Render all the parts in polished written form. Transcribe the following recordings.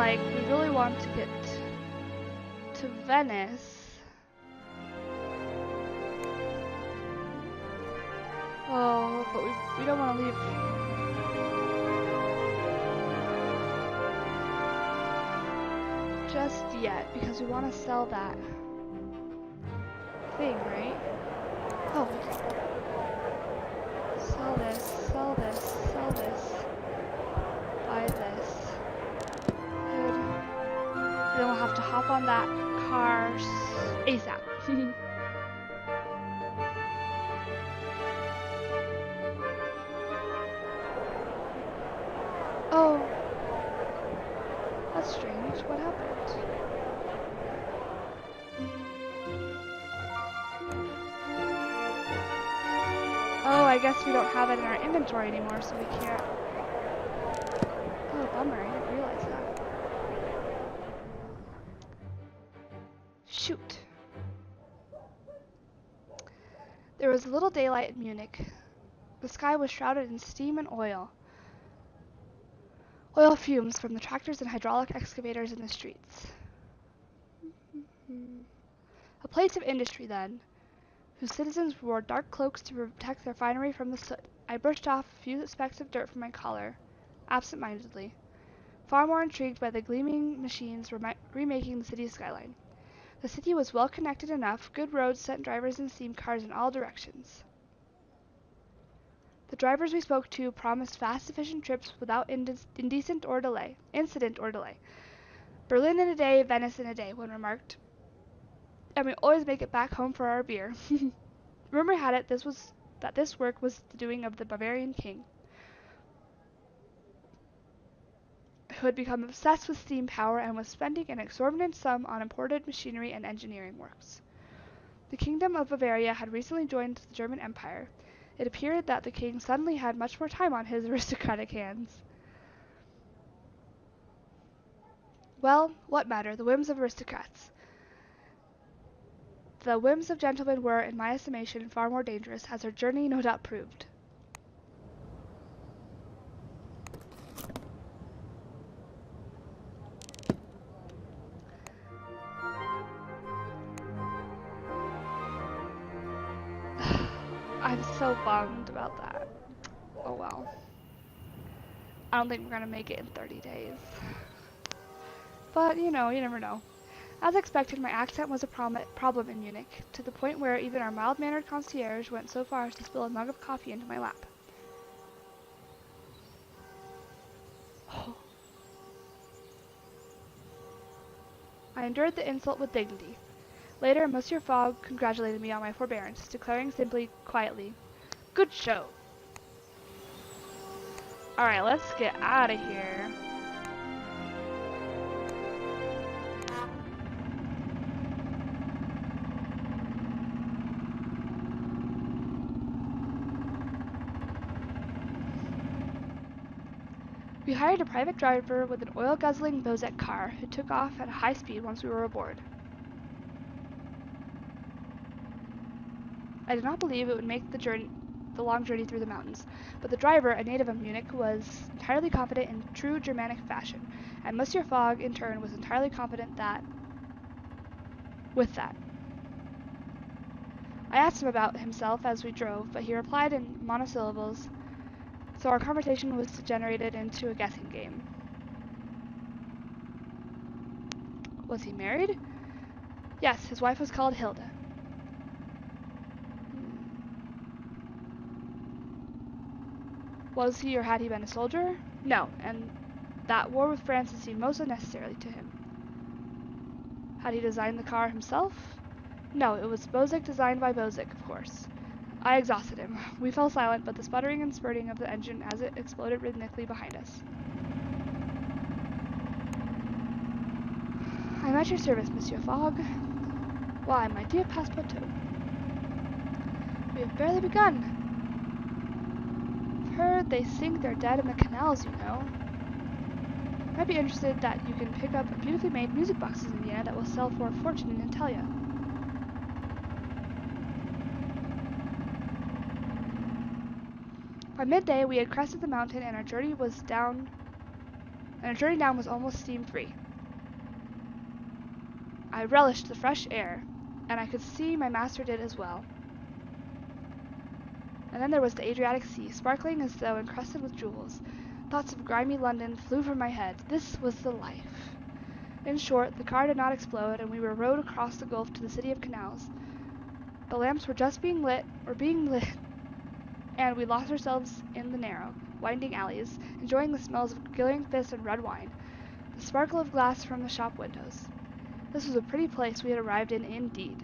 like we really want to get to Venice. Oh, but we don't want to leave. Just yet, because we want to sell that thing, right? Oh, sell this, sell this, sell this, buy this. Good. And then we'll have to hop on that car ASAP. Oh, that's strange. What happened? Oh, I guess we don't have it in our inventory anymore, so we can't. Oh, bummer. I didn't realize that. Shoot. There was little daylight in Munich. The sky was shrouded in steam and oil. Oil fumes from the tractors and hydraulic excavators in the streets. A place of industry, then, whose citizens wore dark cloaks to protect their finery from the soot. I brushed off a few specks of dirt from my collar, absent-mindedly, far more intrigued by the gleaming machines remaking the city's skyline. The city was well connected enough. Good roads sent drivers and steam cars in all directions. The drivers we spoke to promised fast, efficient trips without incident or delay. Berlin in a day, Venice in a day, one remarked. And we always make it back home for our beer. Rumor had it that this work was the doing of the Bavarian king, who had become obsessed with steam power and was spending an exorbitant sum on imported machinery and engineering works. The Kingdom of Bavaria had recently joined the German Empire. It appeared that the king suddenly had much more time on his aristocratic hands. Well, what matter, the whims of aristocrats? The whims of gentlemen were, in my estimation, far more dangerous, as our journey no doubt proved. I'm so bummed about that. Oh well. I don't think we're gonna make it in 30 days. But, you know, you never know. As expected, my accent was a problem in Munich, to the point where even our mild-mannered concierge went so far as to spill a mug of coffee into my lap. Oh. I endured the insult with dignity. Later, Monsieur Fogg congratulated me on my forbearance, declaring simply, quietly, "Good show." Alright, let's get out of here. We hired a private driver with an oil-guzzling Bozek car, who took off at high speed once we were aboard. I did not believe it would make the long journey through the mountains, but the driver, a native of Munich, was entirely confident in true Germanic fashion, and Monsieur Fogg, in turn, was entirely confident with that. I asked him about himself as we drove, but he replied in monosyllables, so our conversation was degenerated into a guessing game. Was he married? Yes, his wife was called Hilda. Was he or had he been a soldier? No, and that war with France seemed most unnecessary to him. Had he designed the car himself? No, it was Bozek designed by Bozek, of course. I exhausted him. We fell silent, but the sputtering and spurting of the engine as it exploded rhythmically behind us. I'm at your service, Monsieur Fogg. Why, my dear Passepartout. We have barely begun. I've heard they sink their dead in the canals, you know. You might be interested that you can pick up beautifully made music boxes in Vienna that will sell for a fortune in Italia. By midday, we had crested the mountain, and our journey was down and our journey down was almost steam-free. I relished the fresh air, and I could see my master did as well. And then there was the Adriatic Sea, sparkling as though encrusted with jewels. Thoughts of grimy London flew from my head. This was the life. In short, the car did not explode, and we were rowed across the gulf to the city of canals. The lamps were being lit, and we lost ourselves in the narrow, winding alleys, enjoying the smells of grilling fish and red wine, the sparkle of glass from the shop windows. This was a pretty place we had arrived in indeed.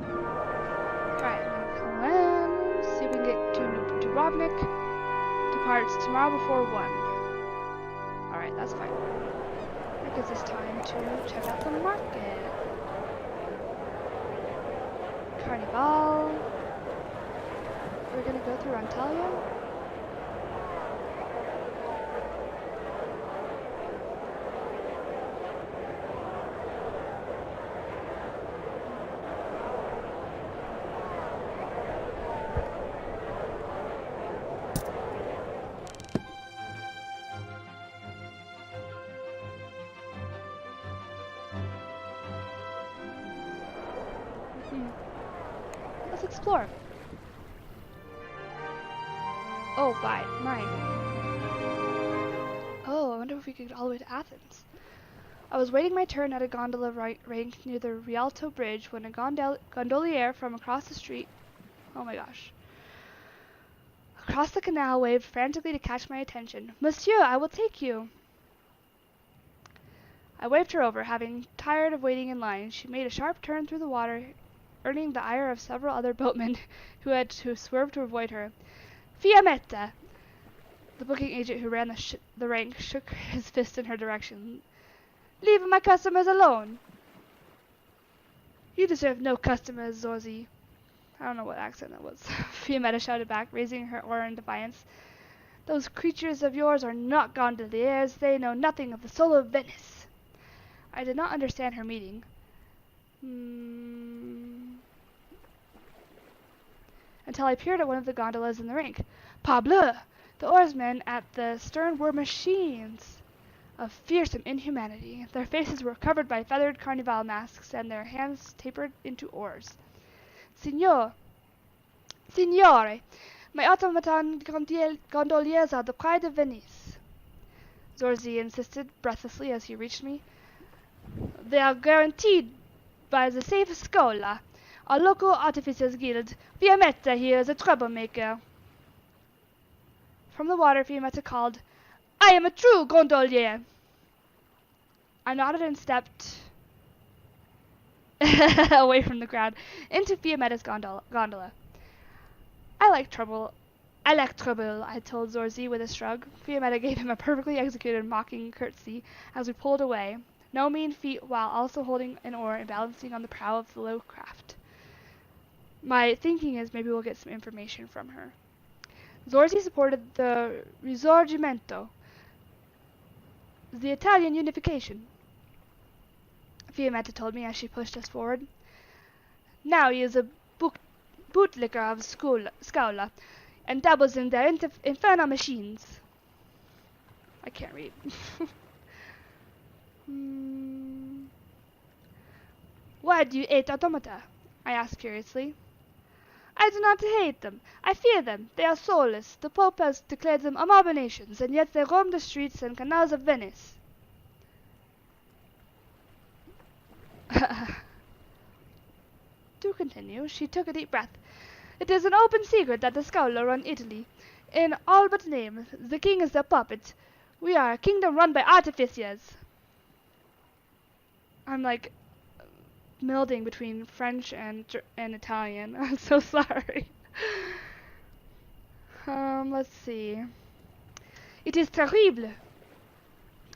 Alright, I'm gonna land, see if we can get to Dubrovnik. Departs tomorrow before 1. Alright, that's fine. That gives us time to check out the market. Carnival. We're gonna go through Antalya. Let's explore. Oh, mine. Oh, I wonder if we could get all the way to Athens. I was waiting my turn at a gondola rank near the Rialto Bridge when a gondolier from across the street, oh my gosh, across the canal waved frantically to catch my attention. Monsieur, I will take you. I waved her over, having tired of waiting in line. She made a sharp turn through the water, earning the ire of several other boatmen who had to swerve to avoid her. Fiammetta! The booking agent who ran the rank shook his fist in her direction. Leave my customers alone! You deserve no customers, Zorzi. I don't know what accent that was. Fiammetta shouted back, raising her oar in defiance. Those creatures of yours are not gondoliers. They know nothing of the soul of Venice. I did not understand her meaning. Until I peered at one of the gondolas in the rank. Parbleu! The oarsmen at the stern were machines of fearsome inhumanity. Their faces were covered by feathered carnival masks, and their hands tapered into oars. Signore, my automaton gondoliers are the pride of Venice, Zorzi insisted breathlessly as he reached me. They are guaranteed by the safe Scola, our local artificers guild. Fiammetta here is a troublemaker. From the water, Fiammetta called, I am a true gondolier. I nodded and stepped away from the crowd into Fiammetta's gondola. I like trouble, I told Zorzi with a shrug. Fiammetta gave him a perfectly executed mocking curtsy as we pulled away. No mean feat while also holding an oar and balancing on the prow of the low craft. My thinking is maybe we'll get some information from her. Zorzi supported the Risorgimento, the Italian unification, Fiammetta told me as she pushed us forward. Now he is a bootlicker of Scola and dabbles in their infernal machines. I can't read. Why do you hate automata? I asked curiously. I do not hate them. I fear them. They are soulless. The Pope has declared them abominations, and yet they roam the streets and canals of Venice. To continue, she took a deep breath. It is an open secret that the Scola run Italy. In all but name, the king is their puppet. We are a kingdom run by artificers. I'm like melding between French and Italian. I'm so sorry. Let's see. It is terrible,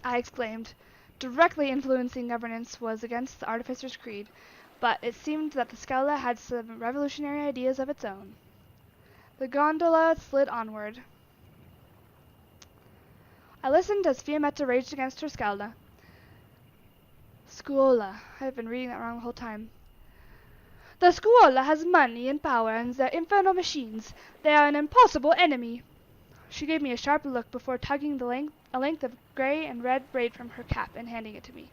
I exclaimed. Directly influencing governance was against the artificer's creed, but it seemed that the Scala had some revolutionary ideas of its own. The gondola slid onward. I listened as Fiammetta raged against her Scala. Scuola. I've been reading that wrong the whole time. The Scuola has money and power and their infernal machines. They are an impossible enemy. She gave me a sharp look before tugging a length of gray and red braid from her cap and handing it to me.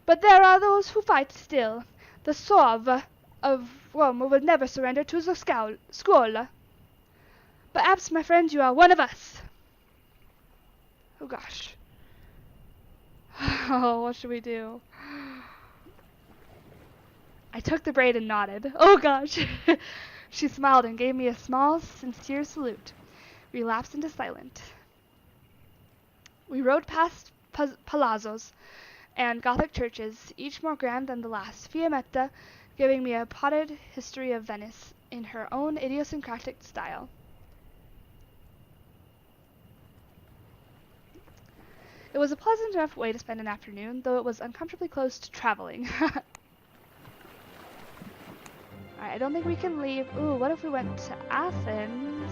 But there are those who fight still. The Sauve of Rome will never surrender to the school. Perhaps, my friend, you are one of us. Oh gosh. Oh, what should we do? I took the braid and nodded. Oh gosh. She smiled and gave me a small, sincere salute. We lapsed into silence. We rode past palazzos and Gothic churches, each more grand than the last, Fiammetta giving me a potted history of Venice in her own idiosyncratic style. It was a pleasant enough way to spend an afternoon, though it was uncomfortably close to traveling. Alright, I don't think we can leave. Ooh, what if we went to Athens?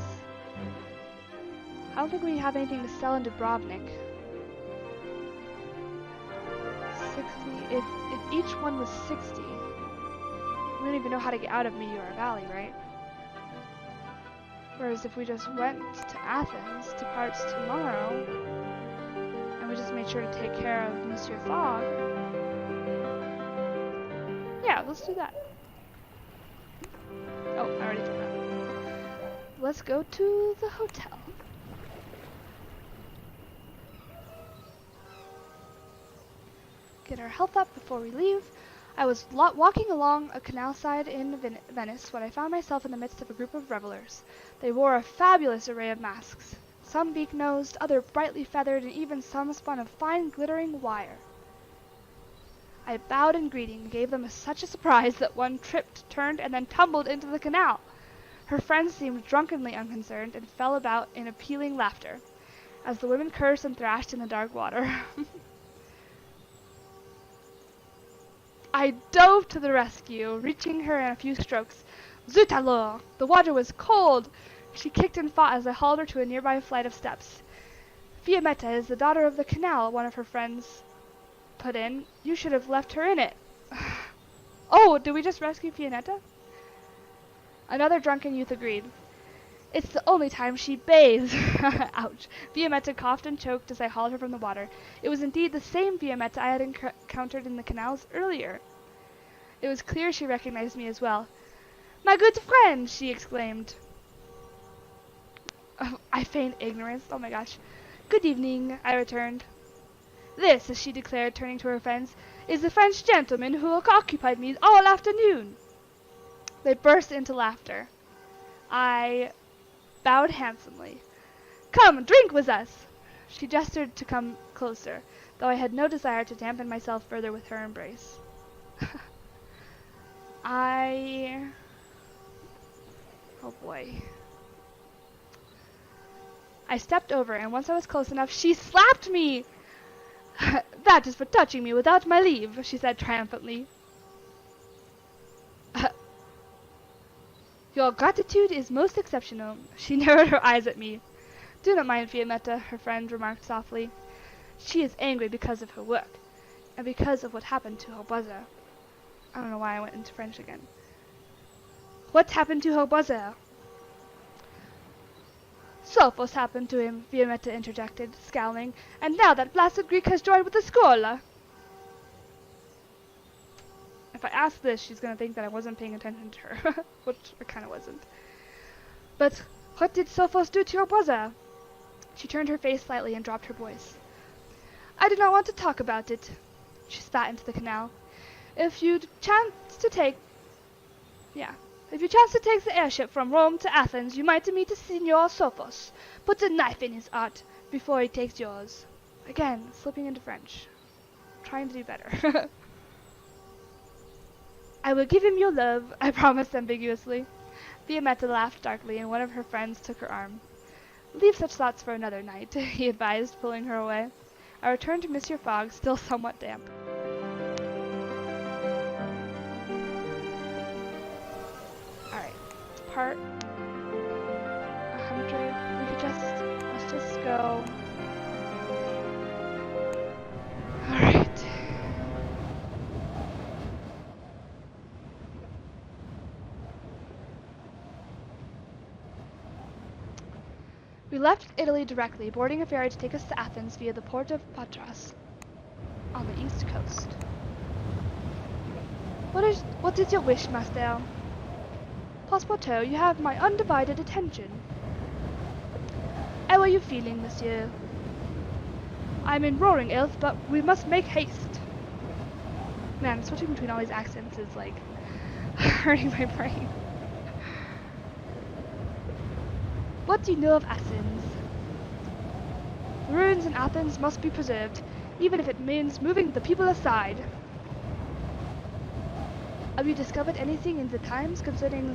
I don't think we have anything to sell in Dubrovnik. 60. If each one was 60, we don't even know how to get out of Meteor Valley, right? Whereas if we just went to Athens, departs tomorrow, and we just made sure to take care of Monsieur Fogg. Yeah, let's do that. Oh, I already did that. Let's go to the hotel. Get our health up before we leave. I was walking along a canal side in Venice when I found myself in the midst of a group of revelers. They wore a fabulous array of masks, some beak-nosed, other brightly feathered, and even some spun of fine glittering wire. I bowed in greeting and gave them such a surprise that one tripped, turned, and then tumbled into the canal. Her friends seemed drunkenly unconcerned and fell about in appealing laughter, as the women cursed and thrashed in the dark water. I dove to the rescue, reaching her in a few strokes. Zut alors! The water was cold! She kicked and fought as I hauled her to a nearby flight of steps. Fiammetta is the daughter of the canal, one of her friends put in. You should have left her in it. Oh, did we just rescue Fiammetta? Another drunken youth agreed. It's the only time she bathes. Ouch. Fiammetta coughed and choked as I hauled her from the water. It was indeed the same Fiammetta I had encountered in the canals earlier. It was clear she recognized me as well. My good friend, she exclaimed. Oh, I feigned ignorance. Oh my gosh. Good evening, I returned. This, as she declared, turning to her friends, is the French gentleman who occupied me all afternoon. They burst into laughter. I bowed handsomely. Come, drink with us. She gestured to come closer, though I had no desire to dampen myself further with her embrace. Oh boy. I stepped over, and once I was close enough, she slapped me! That is for touching me without my leave, she said triumphantly. Your gratitude is most exceptional. She narrowed her eyes at me. Do not mind Fiammetta, her friend remarked softly. She is angry because of her work, and because of what happened to her brother. I don't know why I went into French again. What happened to her brother? Sophos happened to him, Fiammetta interjected, scowling, and now that blasted Greek has joined with the school. If I ask this, she's going to think that I wasn't paying attention to her, which I kind of wasn't. But what did Sophos do to your brother? She turned her face slightly and dropped her voice. I do not want to talk about it. She spat into the canal. If you chance to take the airship from Rome to Athens, you might meet Signor Sophos. Put a knife in his heart before he takes yours. Again, slipping into French. Trying to do better. I will give him your love, I promised ambiguously. Fiammetta laughed darkly, and one of her friends took her arm. Leave such thoughts for another night, he advised, pulling her away. I returned to Monsieur Fogg, still somewhat damp. Alright, part 100. Let's just go. Alright. We left Italy directly, boarding a ferry to take us to Athens via the port of Patras on the east coast. What is your wish, master? Passepartout, you have my undivided attention. How are you feeling, monsieur? I'm in roaring health, but we must make haste. Man, switching between all these accents is like hurting my brain. What do you know of Athens? The ruins in Athens must be preserved, even if it means moving the people aside. Have you discovered anything in the times concerning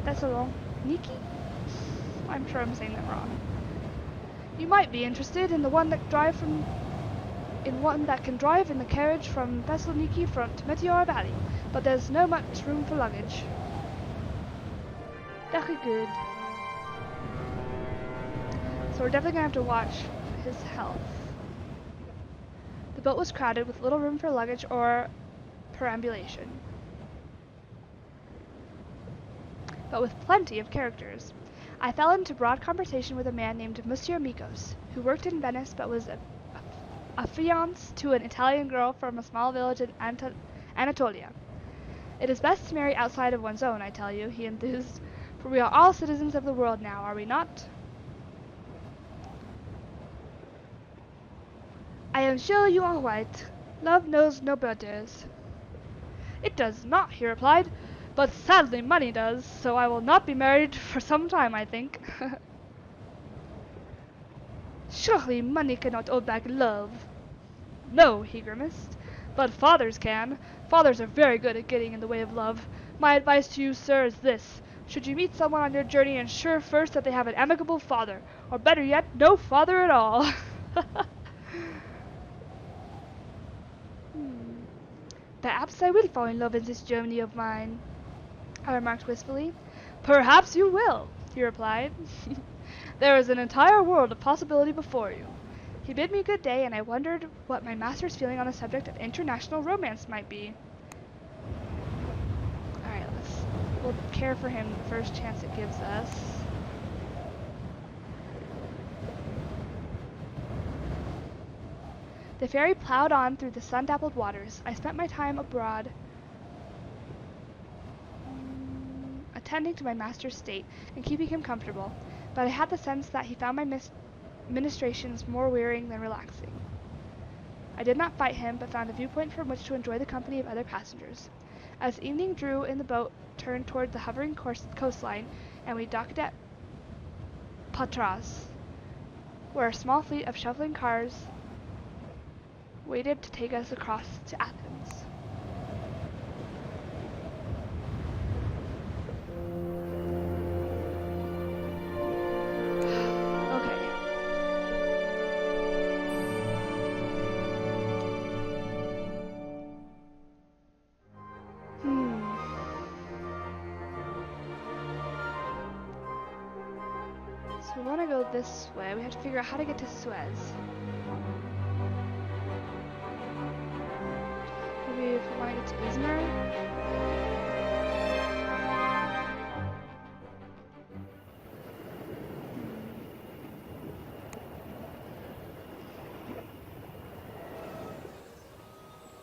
Thessaloniki? I'm sure I'm saying that wrong. You might be interested in the one that can drive in the carriage from Thessaloniki front to Meteor Valley, but there's no much room for luggage. Very good. So we're definitely gonna have to watch his health. The boat was crowded with little room for luggage or perambulation, but with plenty of characters. I fell into broad conversation with a man named Monsieur Mikos, who worked in Venice but was affianced to an Italian girl from a small village in Anatolia. It is best to marry outside of one's own, I tell you, he enthused, for we are all citizens of the world now, are we not? I am sure you are right. Love knows no borders. It does not, he replied, but sadly money does, so I will not be married for some time, I think. Surely money cannot hold back love. No, he grimaced, but fathers can. Fathers are very good at getting in the way of love. My advice to you, sir, is this. Should you meet someone on your journey, ensure first that they have an amicable father, or better yet, no father at all. Perhaps I will fall in love in this journey of mine, I remarked wistfully. Perhaps you will, he replied. There is an entire world of possibility before you. He bid me good day, and I wondered what my master's feeling on the subject of international romance might be. Alright, we'll care for him the first chance it gives us. The ferry plowed on through the sun-dappled waters. I spent my time abroad attending to my master's state and keeping him comfortable, but I had the sense that he found my ministrations more wearying than relaxing. I did not fight him, but found a viewpoint from which to enjoy the company of other passengers. As evening drew in, the boat turned toward the hovering coastline, and we docked at Patras, where a small fleet of shuffling cars waited to take us across to Athens. Okay. So we want to go this way. We have to figure out how to get to Suez. Maybe if we want to get to Izmir.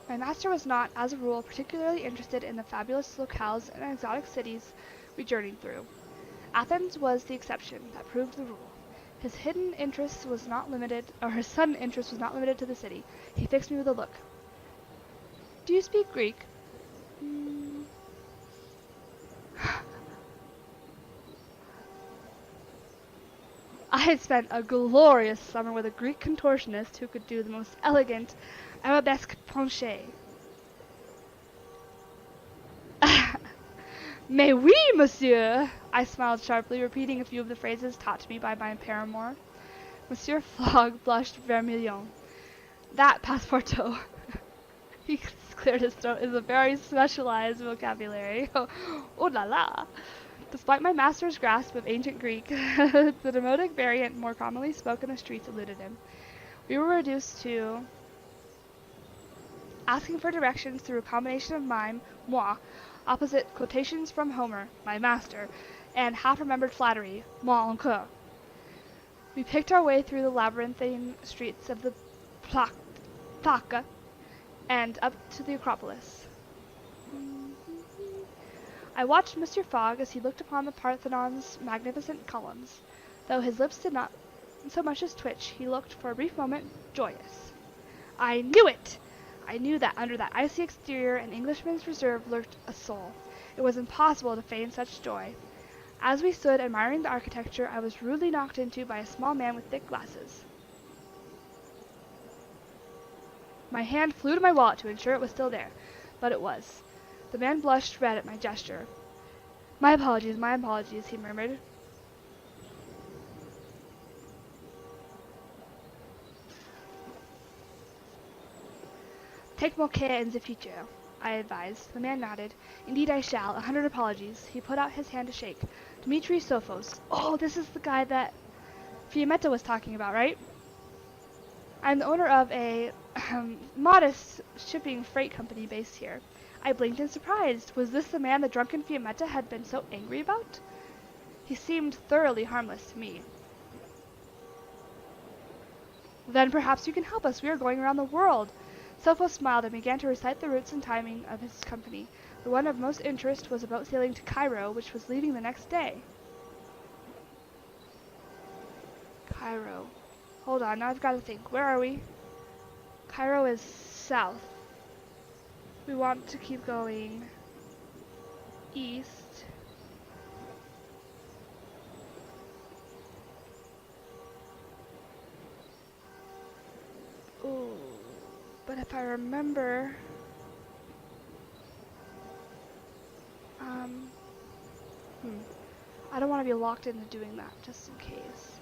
My master was not, as a rule, particularly interested in the fabulous locales and exotic cities we journeyed through. Athens was the exception that proved the rule. His sudden interest was not limited to the city. He fixed me with a look. Do you speak Greek? I had spent a glorious summer with a Greek contortionist who could do the most elegant arabesque penché. Mais oui, monsieur! I smiled sharply, repeating a few of the phrases taught to me by my paramour. Monsieur Fogg blushed vermilion. That Passepartout, he cleared his throat, is a very specialized vocabulary. Oh la la! Despite my master's grasp of ancient Greek, the demotic variant more commonly spoken in the streets eluded him. We were reduced to asking for directions through a combination of mime, moi, opposite quotations from Homer, my master, and half-remembered flattery, moi encore. We picked our way through the labyrinthine streets of the Plaka and up to the Acropolis. I watched Mr. Fogg as he looked upon the Parthenon's magnificent columns. Though his lips did not so much as twitch, he looked for a brief moment joyous. I knew it! I knew that under that icy exterior an Englishman's reserve lurked a soul. It was impossible to feign such joy. As we stood admiring the architecture, I was rudely knocked into by a small man with thick glasses. My hand flew to my wallet to ensure it was still there, but it was. The man blushed red at my gesture. My apologies, he murmured. Take more care in the future, I advised. The man nodded. Indeed I shall. 100 apologies. He put out his hand to shake. Dmitri Sophos. Oh, this is the guy that Fiammetta was talking about, right? I'm the owner of a modest shipping freight company based here. I blinked in surprise. Was this the man the drunken Fiammetta had been so angry about? He seemed thoroughly harmless to me. Then perhaps you can help us. We are going around the world. Sophos smiled and began to recite the routes and timing of his company. The one of most interest was about sailing to Cairo, which was leaving the next day. Cairo. Hold on, now I've got to think. Where are we? Cairo is south. We want to keep going east. Ooh, but if I remember, I don't want to be locked into doing that, just in case.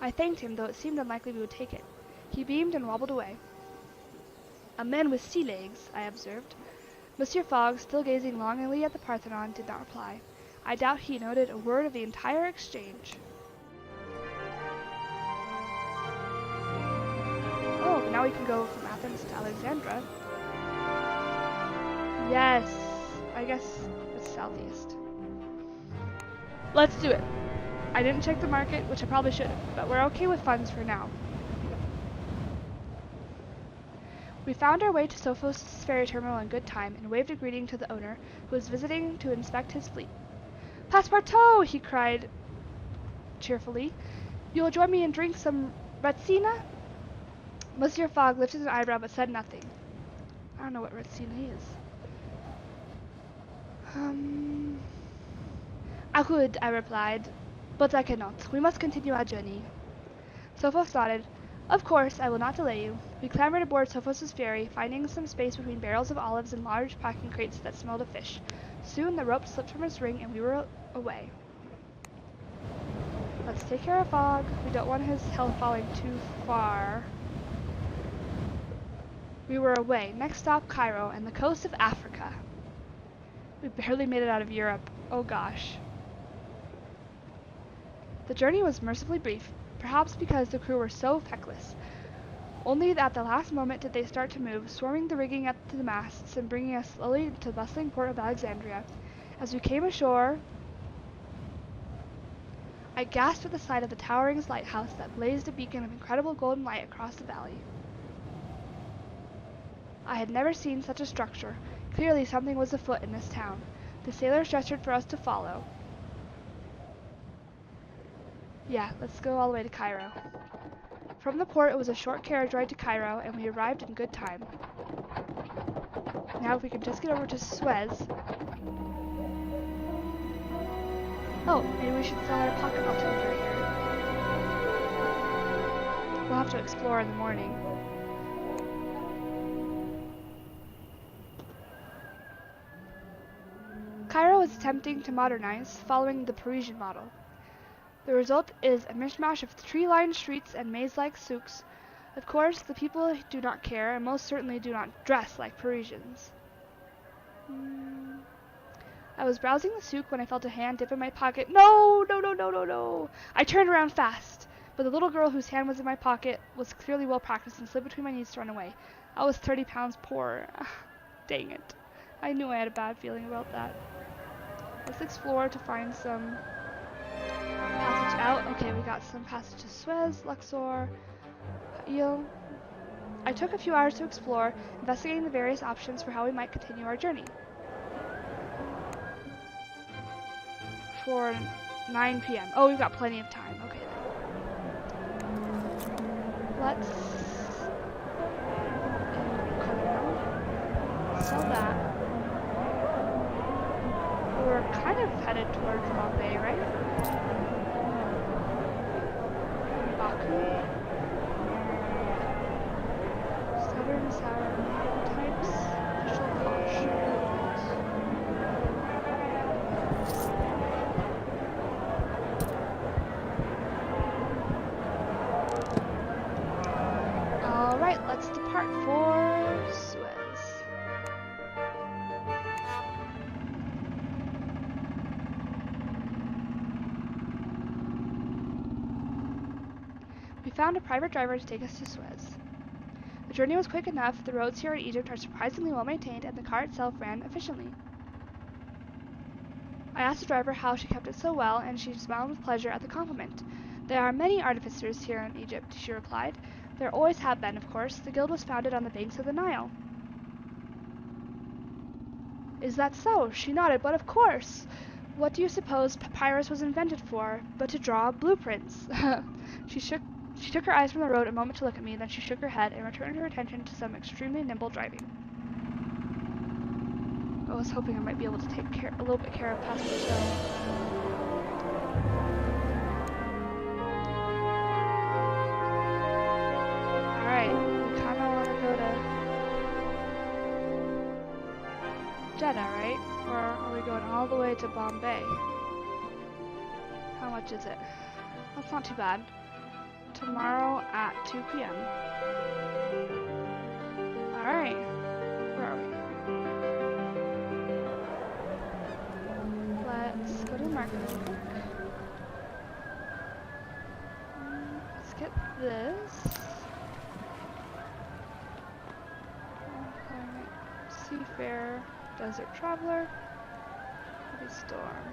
I thanked him, though it seemed unlikely we would take it. He beamed and wobbled away. A man with sea legs, I observed. Monsieur Fogg, still gazing longingly at the Parthenon, did not reply. I doubt he noted a word of the entire exchange. Oh, but now we can go from Athens to Alexandria. Yes, I guess it's southeast. Let's do it. I didn't check the market, which I probably should have, but we're okay with funds for now. We found our way to Sophos' ferry terminal in good time and waved a greeting to the owner, who was visiting to inspect his fleet. Passepartout! He cried cheerfully. You will join me and drink some Retsina? Monsieur Fogg lifted an eyebrow but said nothing. I don't know what Retsina is. I could, I replied, but I cannot. We must continue our journey. Sophos nodded. Of course, I will not delay you. We clambered aboard Sophos' ferry, finding some space between barrels of olives and large packing crates that smelled of fish. Soon the rope slipped from its ring and we were away. Let's take care of Fogg. We don't want his health falling too far. We were away. Next stop, Cairo, and the coast of Africa. We barely made it out of Europe. Oh gosh. The journey was mercifully brief, perhaps because the crew were so feckless. Only at the last moment did they start to move, swarming the rigging up to the masts and bringing us slowly to the bustling port of Alexandria. As we came ashore, I gasped at the sight of the towering lighthouse that blazed a beacon of incredible golden light across the valley. I had never seen such a structure. Clearly something was afoot in this town. The sailors gestured for us to follow. Yeah, let's go all the way to Cairo. From the port, it was a short carriage ride to Cairo, and we arrived in good time. Now if we can just get over to Suez. Oh, maybe we should sell our pocket altimeter here. We'll have to explore in the morning. Cairo is attempting to modernize, following the Parisian model. The result is a mishmash of tree-lined streets and maze-like souks. Of course, the people do not care, and most certainly do not dress like Parisians. I was browsing the souk when I felt a hand dip in my pocket. No, no, no, no, no, no! I turned around fast, but the little girl whose hand was in my pocket was clearly well practiced and slid between my knees to run away. I was 30 pounds poorer. Dang it. I knew I had a bad feeling about that. Let's explore to find some passages passage out. Okay, we got some passage to Suez, Luxor, Eel. I took a few hours to explore, investigating the various options for how we might continue our journey. For 9 p.m. Oh, we've got plenty of time. Okay then. Let's sell that. We're kind of headed towards Bombay, right? Baku. Southern sour types. Official launch. Alright, let's depart for Suez. We found a private driver to take us to Suez. The journey was quick enough, the roads here in Egypt are surprisingly well maintained, and the car itself ran efficiently. I asked the driver how she kept it so well, and she smiled with pleasure at the compliment. There are many artificers here in Egypt, she replied. There always have been, of course. The guild was founded on the banks of the Nile. Is that so? She nodded. But of course! What do you suppose papyrus was invented for, but to draw blueprints? She took her eyes from the road a moment to look at me, then she shook her head and returned her attention to some extremely nimble driving. I was hoping I might be able to take a little bit care of Passenger Hill. Alright, we kinda wanna go to Jeddah, right? Or are we going all the way to Bombay? How much is it? That's not too bad. Tomorrow at 2 p.m. Alright. Where are we? Let's go to the market real quick. Let's get this. Seafarer, Desert Traveler, Heavy Storm.